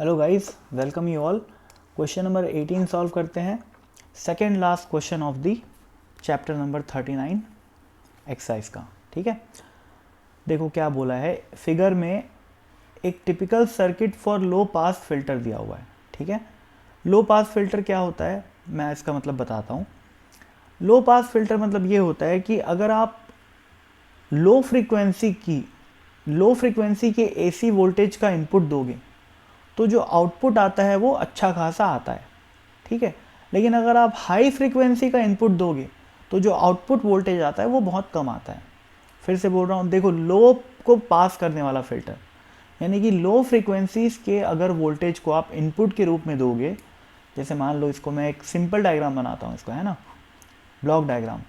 Hello guys, welcome you all. Question number 18 solve करते हैं। Second last question of the chapter number 39 exercise का। ठीक है, देखो क्या बोला है। फिगर में एक typical circuit for low pass filter दिया हुआ है। ठीक है, लो पास फिल्टर क्या होता है मैं इसका मतलब बताता हूँ। लो पास फिल्टर मतलब ये होता है कि अगर आप लो फ्रीक्वेंसी के एसी वोल्टेज का इनपुट दोगे तो जो आउटपुट आता है वो अच्छा खासा आता है। ठीक है, लेकिन अगर आप हाई फ्रीक्वेंसी का इनपुट दोगे तो जो आउटपुट वोल्टेज आता है वो बहुत कम आता है। फिर से बोल रहा हूँ, देखो लो को पास करने वाला फिल्टर, यानी कि लो फ्रीक्वेंसीज के अगर वोल्टेज को आप इनपुट के रूप में दोगे, जैसे मान लो इसको मैं एक सिंपल डायग्राम बनाता हूँ, इसको है ना ब्लॉक डायग्राम।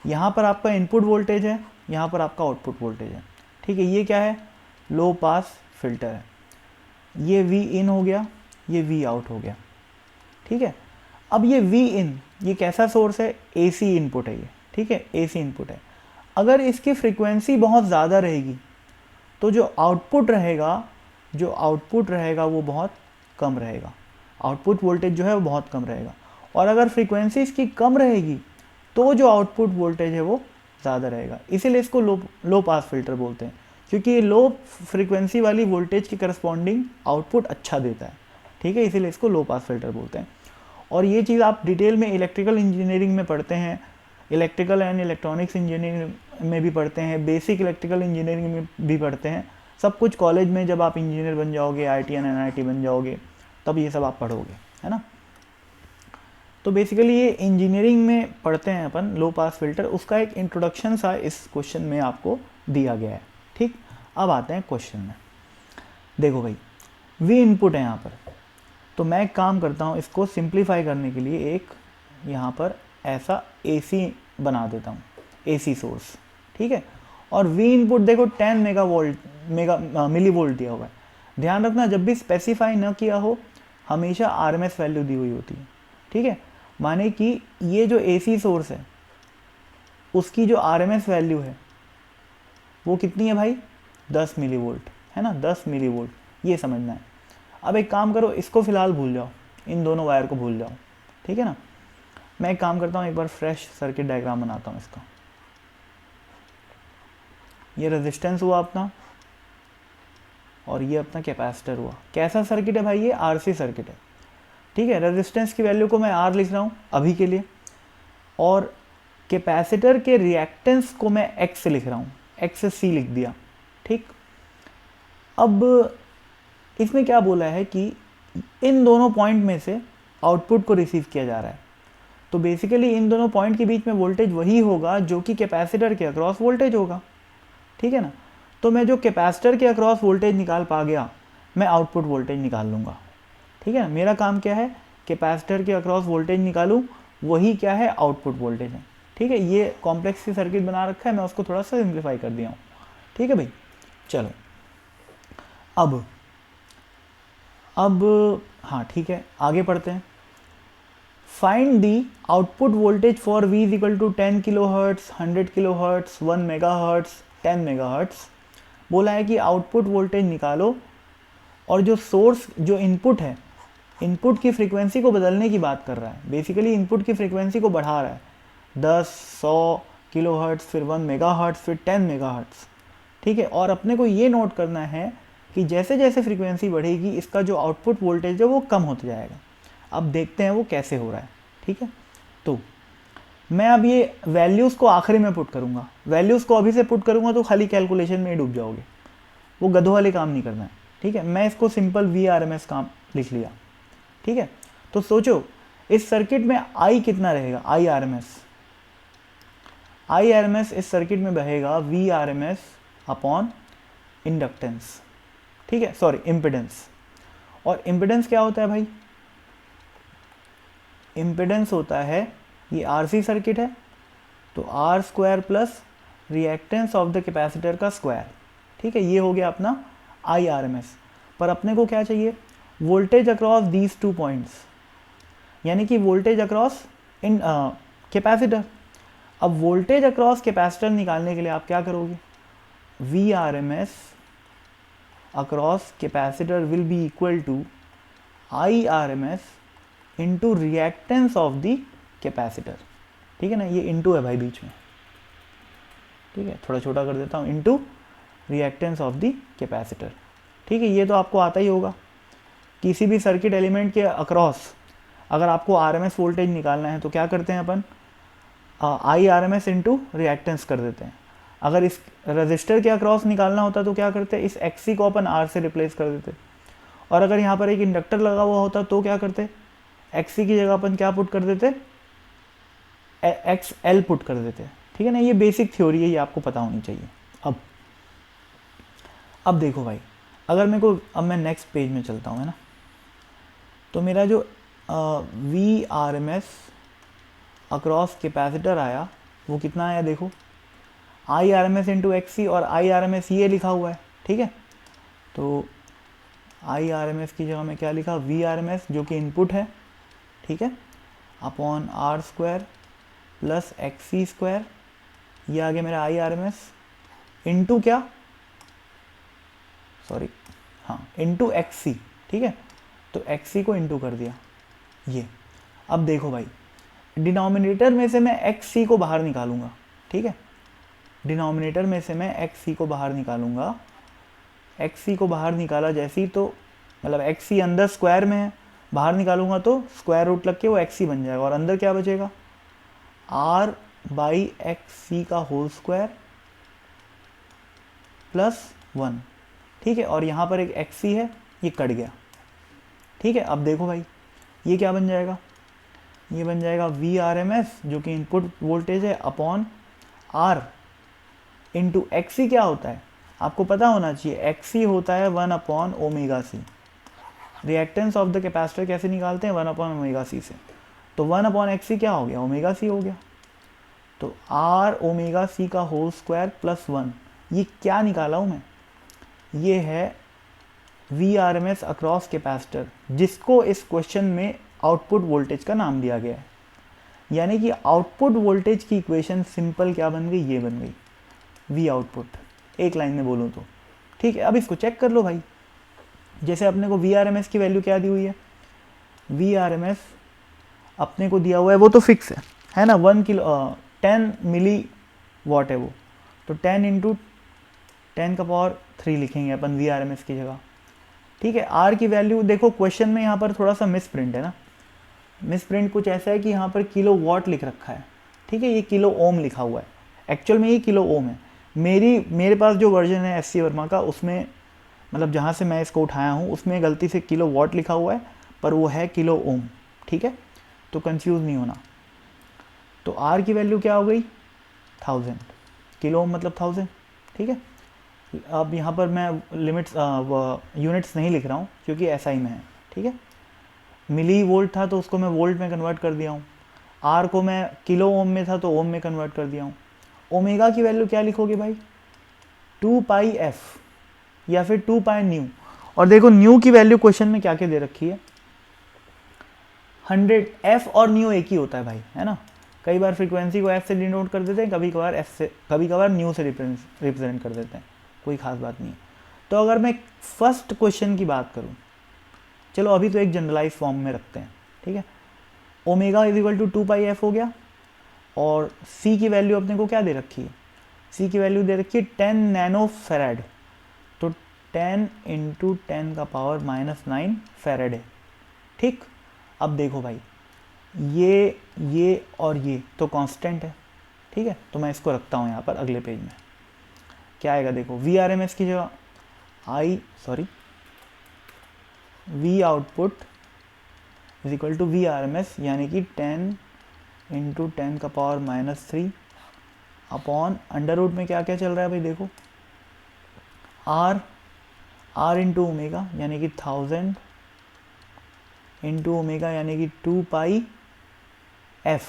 यहाँ पर आपका इनपुट वोल्टेज है, यहाँ पर आपका आउटपुट वोल्टेज है। ठीक है, ये क्या है, लो पास फिल्टर है। ये वी इन हो गया, ये वी आउट हो गया। ठीक है, अब ये वी इन ये कैसा सोर्स है, एसी इनपुट है ये। ठीक है, एसी इनपुट है। अगर इसकी फ्रीक्वेंसी बहुत ज़्यादा रहेगी तो जो आउटपुट रहेगा वो बहुत कम रहेगा, आउटपुट वोल्टेज जो है वो बहुत कम रहेगा। और अगर फ्रीक्वेंसी इसकी कम रहेगी तो जो आउटपुट वोल्टेज है वो ज़्यादा रहेगा। इसीलिए इसको लो पास फिल्टर बोलते हैं, क्योंकि ये लो फ्रीक्वेंसी वाली वोल्टेज के करस्पॉन्डिंग आउटपुट अच्छा देता है। ठीक है, इसीलिए इसको लो पास फिल्टर बोलते हैं। और ये चीज़ आप डिटेल में इलेक्ट्रिकल इंजीनियरिंग में पढ़ते हैं, इलेक्ट्रिकल एंड इलेक्ट्रॉनिक्स इंजीनियरिंग में भी पढ़ते हैं, बेसिक इलेक्ट्रिकल इंजीनियरिंग में भी पढ़ते हैं। सब कुछ कॉलेज में जब आप इंजीनियर बन जाओगे, IIT एंड NIT बन जाओगे, तब ये सब आप पढ़ोगे, है ना। तो बेसिकली ये इंजीनियरिंग में पढ़ते हैं अपन लो पास फिल्टर, उसका एक इंट्रोडक्शन सा इस क्वेश्चन में आपको दिया गया है। ठीक, अब आते हैं क्वेश्चन में। देखो भाई, वी इनपुट है यहाँ पर, तो मैं एक काम करता हूँ, इसको सिंप्लीफाई करने के लिए एक यहाँ पर ऐसा AC बना देता हूँ, AC सोर्स। ठीक है, और वी इनपुट देखो 10 मिली वोल्ट दिया हुआ है। ध्यान रखना, जब भी स्पेसिफाई न किया हो हमेशा RMS वैल्यू दी हुई होती है। ठीक है, माने कि ये जो AC सोर्स है उसकी जो RMS वैल्यू है वो कितनी है भाई, 10 मिली वोल्ट, है ना, 10 मिली वोल्ट, ये समझना है। अब एक काम करो, इसको फिलहाल भूल जाओ, इन दोनों वायर को भूल जाओ। ठीक है ना, मैं एक काम करता हूँ, एक बार फ्रेश सर्किट डायग्राम बनाता हूँ इसका। ये रेजिस्टेंस हुआ अपना और ये अपना कैपेसिटर हुआ। कैसा सर्किट है भाई, ये RC सर्किट है। ठीक है, रेजिस्टेंस की वैल्यू को मैं R लिख रहा हूँ अभी के लिए, और कैपेसिटर के रिएक्टेंस को मैं X लिख रहा हूँ, X से C लिख दिया। ठीक, अब इसमें क्या बोला है कि इन दोनों पॉइंट में से आउटपुट को रिसीव किया जा रहा है, तो बेसिकली इन दोनों पॉइंट के बीच में वोल्टेज वही होगा जो कि कैपेसिटर के अक्रॉस वोल्टेज होगा। ठीक है ना, तो मैं जो कैपेसिटर के अक्रॉस वोल्टेज निकाल पा गया, मैं आउटपुट वोल्टेज निकाल लूँगा। ठीक है ना, मेरा काम क्या है, कैपेसिटर के अक्रॉस वोल्टेज निकालूँ, वही क्या है, आउटपुट वोल्टेज है। ठीक है, ये कॉम्प्लेक्स सी सर्किट बना रखा है, मैं उसको थोड़ा सा सिंप्लीफाई कर दिया हूँ। ठीक है भाई, चलो अब हाँ ठीक है, आगे पढ़ते हैं। Find the output voltage for V is equal to 10 kilo hertz, 100 kilo hertz, 1 mega hertz, 10 mega hertz. बोला है कि आउटपुट वोल्टेज निकालो, और जो सोर्स जो इनपुट है, इनपुट की फ्रीक्वेंसी को बदलने की बात कर रहा है। बेसिकली इनपुट की फ्रीक्वेंसी को बढ़ा रहा है, 10, 100 किलो हर्ट्स, फिर 1 मेगा हर्ट्स, फिर 10 मेगा हर्ट्स। ठीक है, और अपने को ये नोट करना है कि जैसे जैसे फ्रीक्वेंसी बढ़ेगी इसका जो आउटपुट वोल्टेज है वो कम होता जाएगा। अब देखते हैं वो कैसे हो रहा है। ठीक है, तो मैं अब ये वैल्यूज़ को आखिरी में पुट करूँगा। वैल्यूज़ को अभी से पुट करूँगा तो खाली कैलकुलेशन में ही डूब जाओगे, वो गधों वाले काम नहीं करना है। ठीक है, मैं इसको सिंपल VRMS काम लिख लिया। ठीक है, तो सोचो इस सर्किट में I कितना रहेगा, IRMS इस सर्किट में बहेगा VRMS अपॉन इंडक्टेंस। ठीक है, सॉरी इम्पिडेंस। और इम्पिडेंस क्या होता है भाई, इम्पिडेंस होता है, ये RC सर्किट है तो R square plus reactance of the capacitor का स्क्वायर। ठीक है, ये हो गया अपना IRMS। पर अपने को क्या चाहिए, वोल्टेज अक्रॉस दीज 2 पॉइंट्स, यानी कि वोल्टेज अक्रॉस इन कैपेसिटर। अब वोल्टेज अक्रॉस कैपेसिटर निकालने के लिए आप क्या करोगे, VRMS across capacitor will be equal to I R M S into reactance of the capacitor, ठीक है ना, ये इंटू है भाई बीच में, ठीक है, थोड़ा छोटा कर देता हूँ, into reactance of the capacitor, ठीक है। ये तो आपको आता ही होगा, किसी भी सर्किट एलिमेंट के अक्रॉस अगर आपको आरएमएस वोल्टेज निकालना है तो क्या करते हैं अपन, I R M S into reactance कर देते हैं। अगर इस रजिस्टर के अक्रॉस निकालना होता तो क्या करते, इस एक्सी को अपन आर से रिप्लेस कर देते, और अगर यहाँ पर एक इंडक्टर लगा हुआ होता तो क्या करते, एक्सी की जगह अपन क्या पुट कर देते, एक्स एल पुट कर देते, ठीक है ना। ये बेसिक थ्योरी है, ये आपको पता होनी चाहिए। अब देखो भाई, अगर मेरे को, अब मैं नेक्स्ट पेज में चलता हूँ, है ना, तो मेरा जो V R M S across capacitor आया वो कितना आया, देखो I R M S into X C, और आई आर एम एस ये लिखा हुआ है, ठीक है। तो आई आर एम एस की जगह में क्या लिखा, वी आर एम एस जो कि इनपुट है, ठीक है, upon R square plus X C square, ये आ गया मेरा I R M S into क्या, सॉरी हाँ, इंटू एक्स सी, ठीक है। तो एक्स सी को इंटू कर दिया ये। अब देखो भाई, डिनोमिनेटर में से मैं एक्स सी को बाहर निकालूंगा, ठीक है, डिनोमिनेटर में से मैं एक्स सी को बाहर निकालूंगा, एक्स सी को बाहर निकाला जैसी, तो मतलब एक्स सी अंदर स्क्वायर में है, बाहर निकालूंगा तो स्क्वायर रूट लग के वो एक्स सी बन जाएगा, और अंदर क्या बचेगा, आर बाई एक्स सी का होल स्क्वायर प्लस 1, ठीक है, और यहाँ पर एक एक्स सी है, ये कट गया, ठीक है। अब देखो भाई, ये क्या बन जाएगा, ये बन जाएगा वी आर एम एस जो कि इनपुट वोल्टेज है अपॉन आर इंटू एक्स सी, क्या होता है आपको पता होना चाहिए, एक्स सी होता है 1 upon omega C. Reactance of the capacitor कैसे निकालते हैं, 1 अपॉन ओमेगा सी से, तो 1 अपॉन एक्स सी क्या हो गया, ओमेगा सी हो गया, तो आर ओमेगा सी का होल स्क्वायर प्लस 1, ये क्या निकाला हूँ मैं, ये है V R M S across capacitor, जिसको इस क्वेश्चन में आउटपुट वोल्टेज का नाम दिया गया है। यानी कि आउटपुट वोल्टेज की इक्वेशन सिंपल क्या बन गई, ये बन गई वी आउटपुट, एक लाइन में बोलूँ तो, ठीक है। अब इसको चेक कर लो भाई, जैसे अपने को वी आर एम एस की वैल्यू क्या दी हुई है, वी आर एम एस अपने को दिया हुआ है, वो तो फिक्स है ना, 10 मिली वॉट है वो, तो 10 इंटू 10 का पावर 3 लिखेंगे अपन वी आर एम एस की जगह, ठीक है। आर की वैल्यू देखो, क्वेश्चन में यहाँ पर थोड़ा सा मिस प्रिंट है ना, मिस प्रिंट कुछ ऐसा है कि यहाँ पर किलो वॉट लिख रखा है, ठीक है, ये किलो ओम लिखा हुआ है, एक्चुअल में ये किलो ओम है। मेरे पास जो वर्जन है एस सी वर्मा का, उसमें मतलब जहाँ से मैं इसको उठाया हूँ उसमें गलती से किलो वॉट लिखा हुआ है, पर वो है किलो ओम, ठीक है, तो कंफ्यूज नहीं होना। तो आर की वैल्यू क्या हो गई, 1000, किलो ओम मतलब 1000, ठीक है। अब यहाँ पर मैं लिमिट्स यूनिट्स नहीं लिख रहा हूँ क्योंकि एसआई में है, ठीक है। मिली वोल्ट था तो उसको मैं वोल्ट में कन्वर्ट कर दिया हूँ, आर को मैं किलो ओम में था तो ओम में कन्वर्ट कर दिया हूँ। ओमेगा की वैल्यू क्या लिखोगे भाई, 2 पाई एफ या फिर 2 पाई न्यू, और देखो न्यू की वैल्यू क्वेश्चन में क्या क्या दे रखी है, 100, एफ और न्यू एक ही होता है भाई, है ना। कई बार फ्रीक्वेंसी को एफ से डिनोट कर देते हैं, कभी कभार एफ से, कभी कभार न्यू से रिप्रेजेंट कर देते हैं, कोई खास बात नहीं है। तो अगर मैं फर्स्ट क्वेश्चन की बात करूं, चलो अभी तो एक जनरलाइज फॉर्म में रखते हैं, ठीक है। Omega is equal to 2 pi F हो गया, और सी की वैल्यू अपने को क्या दे रखी है, सी की वैल्यू दे रखी है 10 नैनो फेराड, तो 10 इंटू 10 का पावर -9 फेराड है, ठीक। अब देखो भाई, ये और ये तो कांस्टेंट है, ठीक है, तो मैं इसको रखता हूँ यहाँ पर अगले पेज में। क्या आएगा देखो, वी आर एम एस की जगह V output is equal to V R M S, यानी कि 10 इंटू 10 का पावर -3 अपॉन अंडर रूट में क्या क्या चल रहा है भाई, देखो आर इंटू ओमेगा यानी कि 1000 इंटू ओमेगा यानी कि 2 पाई एफ,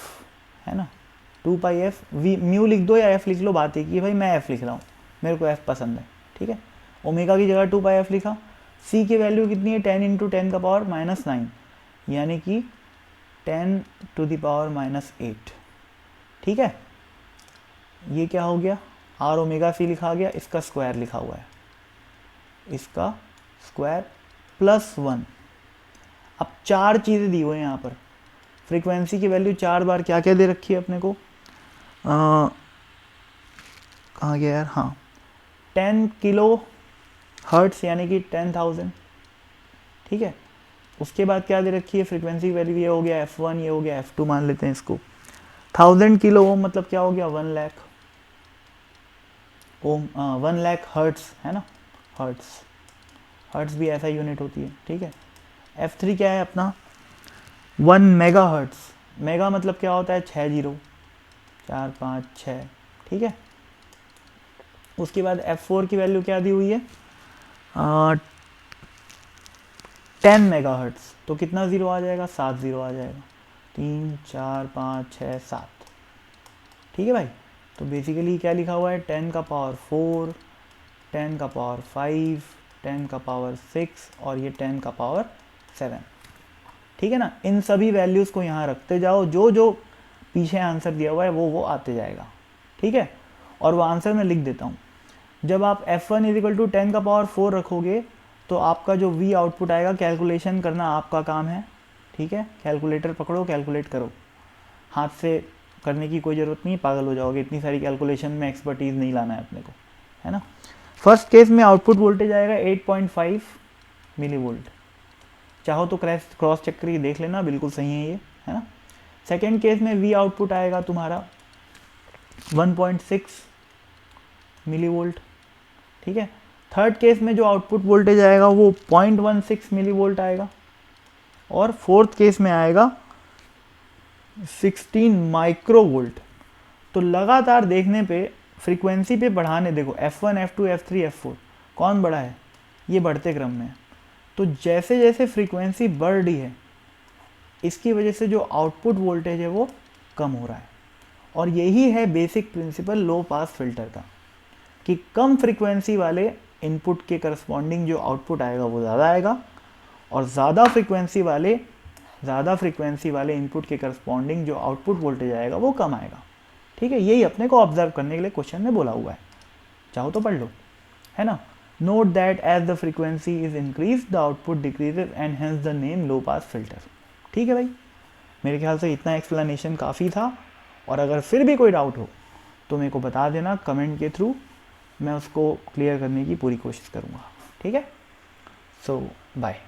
है ना, 2 पाई एफ, वी म्यू लिख दो या एफ लिख लो, बात एक ही है भाई, मैं एफ लिख रहा हूँ, मेरे को एफ पसंद है, ठीक है। ओमेगा की जगह 2 पाई एफ लिखा, सी की वैल्यू कितनी है, 10 इंटू 10 का पावर -9 यानी कि 10 टू द पावर -8, ठीक है। ये क्या हो गया, आर ओमेगा सी लिखा गया, इसका स्क्वायर लिखा हुआ है, इसका स्क्वायर प्लस 1। अब 4 चीज़ें दी हुई हैं यहाँ पर, फ्रीक्वेंसी की वैल्यू 4 बार क्या क्या दे रखी है अपने को, कहाँ गया यार, हाँ 10 किलो हर्ट्स यानी कि 10,000, ठीक है। उसके बाद क्या दे रखी है फ्रीक्वेंसी वैल्यू, ये हो गया F1, ये हो गया F2 मान लेते हैं इसको। 1000 किलो ओम मतलब क्या हो गया 1 लाख ओम, 1 लाख हर्ट्स है ना, हर्ट्स भी ऐसा यूनिट होती है, ठीक है। F3 क्या है अपना 1 मेगा हर्ट्स, मेगा मतलब क्या होता है 6 जीरो, 4 5 6, ठीक है। उसके बाद F4 की वैल्यू क्या दी हुई है 10 मेगा हर्ट्स, तो कितना ज़ीरो आ जाएगा 7 ज़ीरो आ जाएगा, 3 4 5 6 7, ठीक है भाई। तो बेसिकली क्या लिखा हुआ है 10 का पावर 4, 10 का पावर 5, 10 का पावर 6 और ये 10 का पावर 7, ठीक है ना। इन सभी वैल्यूज़ को यहाँ रखते जाओ, जो जो पीछे आंसर दिया हुआ है वो आते जाएगा, ठीक है। और वो आंसर मैं लिख देता हूँ। जब आप F1 इजिकल टू 10 का पावर 4 रखोगे तो आपका जो V आउटपुट आएगा, कैलकुलेशन करना आपका काम है, ठीक है। कैलकुलेटर पकड़ो, कैलकुलेट करो, हाथ से करने की कोई ज़रूरत नहीं, पागल हो जाओगे, इतनी सारी कैलकुलेशन में एक्सपर्टीज़ नहीं लाना है अपने को, है ना। फर्स्ट केस में आउटपुट वोल्टेज आएगा 8.5 मिली वोल्ट, चाहो तो क्रॉस चेक करके देख लेना, बिल्कुल सही है ये, है ना। सेकेंड केस में V आउटपुट आएगा तुम्हारा 1.6 मिली वोल्ट, ठीक है। थर्ड केस में जो आउटपुट वोल्टेज आएगा वो 0.16 मिली वोल्ट आएगा, और फोर्थ केस में आएगा 16 माइक्रो वोल्ट। तो लगातार देखने पे फ्रीक्वेंसी पे बढ़ाने, देखो F1 F2 F3 F4 कौन बढ़ा है, ये बढ़ते क्रम में है। तो जैसे जैसे फ्रीक्वेंसी बढ़ रही है इसकी वजह से जो आउटपुट वोल्टेज है वो कम हो रहा है, और यही है बेसिक प्रिंसिपल लो पास फिल्टर का, कि कम फ्रीक्वेंसी वाले इनपुट के करस्पॉन्डिंग जो आउटपुट आएगा वो ज़्यादा आएगा, और ज़्यादा फ्रीक्वेंसी वाले इनपुट के करस्पॉन्डिंग जो आउटपुट वोल्टेज आएगा वो कम आएगा, ठीक है। यही अपने को ऑब्जर्व करने के लिए क्वेश्चन में बोला हुआ है, चाहो तो पढ़ लो, है ना। Note that as the frequency is increase the output decreases and hence the name low pass filter, ठीक है भाई। मेरे ख्याल से इतना एक्सप्लेनेशन काफ़ी था, और अगर फिर भी कोई डाउट हो तो मेरे को बता देना कमेंट के थ्रू, मैं उसको क्लियर करने की पूरी कोशिश करूँगा, ठीक है। सो बाय।